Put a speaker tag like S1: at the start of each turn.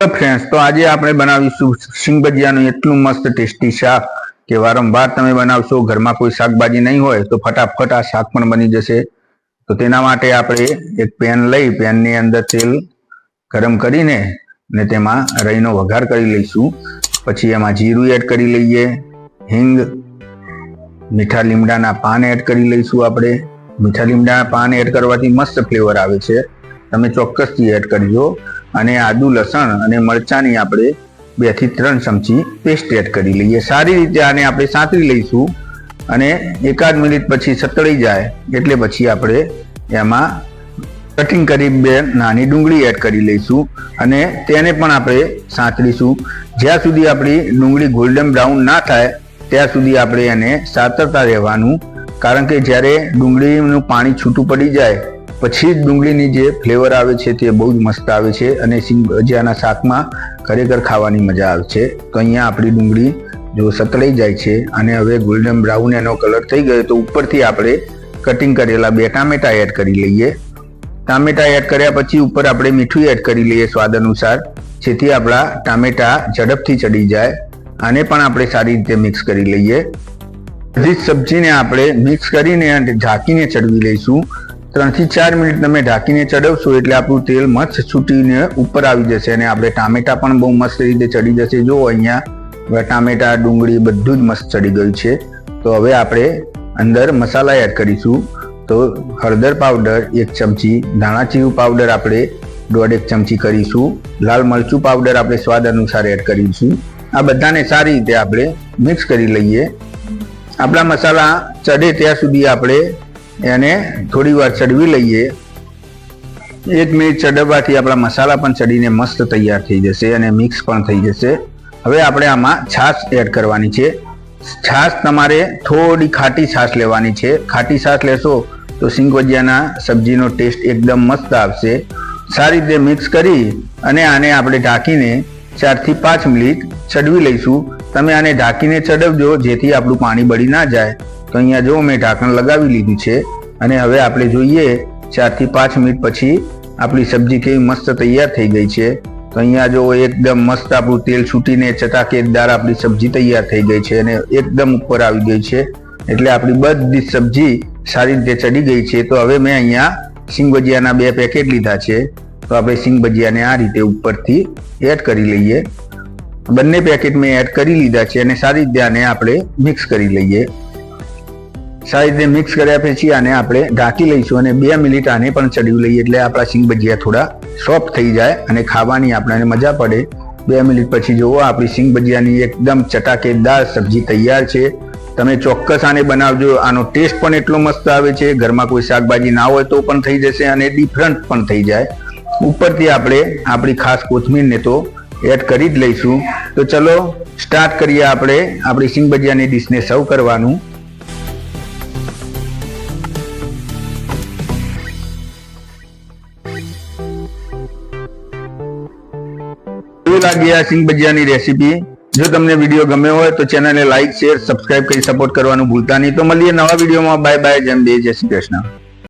S1: Friends तो आज आप बनावीशुं सींग भजियानुं एटलुं मस्त टेस्टी शाक के वारंवार तमे बनावशो। घर में कोई शाकभाजी नहीं होय तो फटाफट आ शाक पण बनी जशे। तो तेना माटे आपणे एक पेन लई पेननी अंदर तेल गरम करीने ने तेमां राईनो वघार करी लईशुं। पछी एमां जीरुं एड करी लईए, हिंग, मीठा લીમડાના पान एड करी लईशुं। आपणे मीठा લીમડાના पान एड करवाथी मस्त फ्लेवर आवे छे, तमे ચોક્કસથી एड करजो। અને આદુ લસણ અને મરચાની આપણે 2 થી 3 ચમચી પેસ્ટ એડ કરી લઈએ। સારી રીતે આને આપણે સાંતળી લઈશું અને એકાદ મિનિટ પછી સતળી જાય એટલે પછી આપણે એમાં કટિંગ કરી 2 નાની ડુંગળી એડ કરી લઈશું અને તેને પણ આપણે સાંતળીશું। જ્યાં સુધી આપણી ડુંગળી ગોલ્ડન બ્રાઉન ના થાય ત્યાં સુધી આપણે એને સાતરતા રહેવાનું, કારણ કે જ્યારે ડુંગળીનું પાણી છૂટું પડી જાય પછી ડુંગળીની જે ફ્લેવર આવે છે તે બહુ જ મસ્ત આવે છે અને સિંગ ભજીયાના શાકમાં ખરેખર ખાવાની મજા આવે છે। તો અહીંયા આપણી ડુંગળી જો સતળાઈ જાય છે અને હવે ગોલ્ડન બ્રાઉન એનો કલર થઈ ગયો તો ઉપરથી આપણે કટિંગ કરેલા 2 ટામેટા એડ કરી લઈએ। ટામેટા એડ કર્યા પછી ઉપર આપણે મીઠું એડ કરી લઈએ સ્વાદ અનુસાર, જેથી આપણા ટામેટા ઝડપથી ચડી જાય। આને પણ આપણે સારી રીતે મિક્સ કરી લઈએ। બધી સબ્જીને આપણે મિક્સ કરીને ઢાંકીને ચડવી લઈશું। 3 થી 4 મિનિટ તમે ઢાંકીને ચડવશો એટલે આપણું તેલ મસ્ત છૂટીને ઉપર આવી જશે અને આપણે ટામેટા પણ બહુ મસ્ત રીતે ચડી જશે। જો અહીંયા ટામેટા ડુંગળી બધું જ મસ્ત ચડી ગયું છે। તો હવે આપણે અંદર મસાલા એડ કરીશું। તો હળદર પાવડર 1 ચમચી, ધાણા જીરું પાવડર આપણે 1.5 ચમચી કરીશું, લાલ મરચું પાવડર આપણે સ્વાદ અનુસાર એડ કરીશું। આ બધાને સારી રીતે આપણે મિક્સ કરી લઈએ। આપણા મસાલા ચડે ત્યાં સુધી આપણે એને થોડી વાર ચડવી લઈએ। 1 મિનિટ ચડવવાથી આપણા મસાલા પણ ચડીને મસ્ત તૈયાર થઈ જશે અને મિક્સ પણ થઈ જશે। હવે આપણે આમાં છાશ એડ કરવાની છે। છાશ તમારે થોડી ખાટી છાશ લેવાની છે। ખાટી છાશ લેશો તો સિંગ ભજીયાના સબ્જીનો ટેસ્ટ એકદમ મસ્ત આવશે। સારી રીતે મિક્સ કરી અને આને આપણે ઢાંકીને 4 થી 5 મિનિટ ચડવી લઈશું। તમે આને ઢાંકીને ચડવજો જેથી આપણું પાણી બળી ના જાય। તો અહીંયા જો મેં ઢાંકણ લગાવી લીધું છે અને હવે આપણે જોઈએ 4 થી 5 મિનિટ પછી આપણી સબ્જી કેવી મસ્ત તૈયાર થઈ ગઈ છે। તો અહીંયા જો એકદમ મસ્ત આપણું તેલ છૂટીને ચટાકેદાર આપણી સબ્જી તૈયાર થઈ ગઈ છે અને એકદમ ઉપર આવી ગઈ છે, એટલે આપણી બધી સબ્જી સારી રીતે ચડી ગઈ છે। તો હવે મેં અહીંયા સિંગ ભજીયાના 2 પેકેટ લીધા છે, તો આપણે સિંગ ભજીયાને આ રીતે ઉપરથી એડ કરી લઈએ। બંને પેકેટ મેં એડ કરી લીધા છે અને સારી રીતે આને આપણે મિક્સ કરી લઈએ। સારી રીતે મિક્સ કર્યા પછી આને આપણે ઢાંકી લઈશું અને 2 મિનિટ આને પણ ચડવી લઈએ એટલે આપણા સિંગ ભજીયા થોડા સોફ્ટ થઈ જાય અને ખાવાની આપણને મજા પડે। 2 મિનિટ પછી જુઓ આપણી સિંગ ભજીયાની એકદમ ચટાકેદાર સબ્જી તૈયાર છે। તમે ચોક્કસ આને બનાવજો, આનો ટેસ્ટ પણ એટલો મસ્ત આવે છે। ઘરમાં કોઈ શાકભાજી ના હોય તો પણ થઈ જશે અને ડિફરન્ટ પણ થઈ જાય। ઉપરથી આપણે આપણી ખાસ કોથમીરને તો એડ કરી જ લઈશું। તો ચલો સ્ટાર્ટ કરીએ આપણે આપણી સિંગ ભજીયાની ડીશને સર્વ કરવાનું। કેવી લાગી આ સિંગ ભજીયાની રેસીપી? જો તમને વિડીયો ગમ્યો હોય તો ચેનલને લાઈક, શેર, સબસ્ક્રાઇબ કરી સપોર્ટ કરવાનું ભૂલતા નહીં। તો મળીએ નવા વિડીયોમાં। બાય બાય, જય અંબે, જય શ્રી કૃષ્ણ।